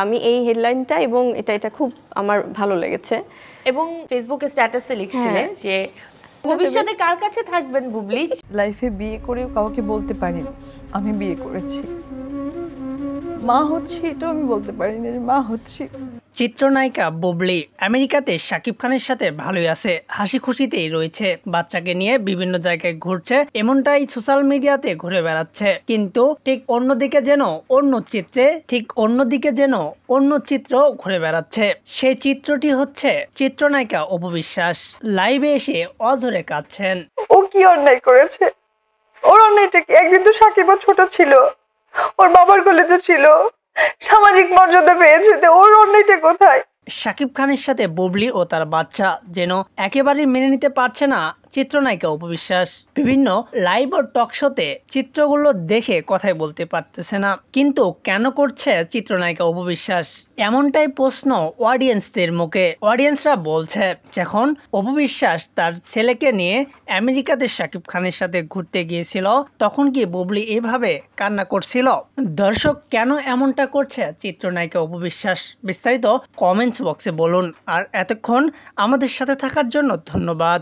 আমি এই হেডলাইনটা এবং এটা খুব আমার ভালো লেগেছে। এবং ফেসবুকে স্ট্যাটাসে লিখছিলেন যে ভবিষ্যতে কার কাছে থাকবেন বুবলি। লাইফে বিয়ে করেও কাউকে বলতে পারিনি আমি বিয়ে করেছি, মা হচ্ছি এটাও আমি বলতে পারিনি যে মা হচ্ছি। চিত্রনায়িকা বুবলি আমেরিকাতে শাকিব খানের সাথে ভালোই আছে, হাসি খুশিতেই রয়েছে, বাচ্চাকে নিয়ে বিভিন্ন জায়গায় ঘুরছে, এমনটাই সোশ্যাল মিডিয়াতে ঘুরে বেড়াচ্ছে। কিন্তু ঠিক অন্যদিকে যেন অন্য চিত্র ঘুরে বেড়াচ্ছে। সেই চিত্রটি হচ্ছে চিত্রনায়িকা অপু বিশ্বাস লাইভে এসে অঝরে কাঁদছেন। ও কি অন্যায় করেছে? ওর অন্যায়টা কি? একদিন তো সাকিবও ছোট ছিল, ওর বাবার কোলেতে ছিল, সামাজিক মর্যাদা পেয়েছে, তো ওর অন্যায়টা কোথায়? শাকিব খানের সাথে বুবলি ও তার বাচ্চা যেন একেবারেই মেনে নিতে পারছে না চিত্রনায়িকা অপু বিশ্বাস। বিভিন্ন লাইভ ও টক শোতে চিত্রগুলো দেখে কথাই বলতে পারতেছে না, কিন্তু কেন করছে চিত্রনায়িকা অপু বিশ্বাস? এমনটাই প্রশ্ন অডিয়েন্সদের মুখে। অডিয়েন্সরা বলছে যখন অপু বিশ্বাস তার ছেলেকে নিয়ে আমেরিকাতে শাকিব খানের সাথে ঘুরতে গিয়েছিল তখন কি বুবলি এভাবে কান্না করছিল? দর্শক কেন এমনটা করছে চিত্রনায়িকা অপু বিশ্বাস? বিস্তারিত কমেন্টস বক্সে বলুন। আর এতক্ষণ আমাদের সাথে থাকার জন্য ধন্যবাদ।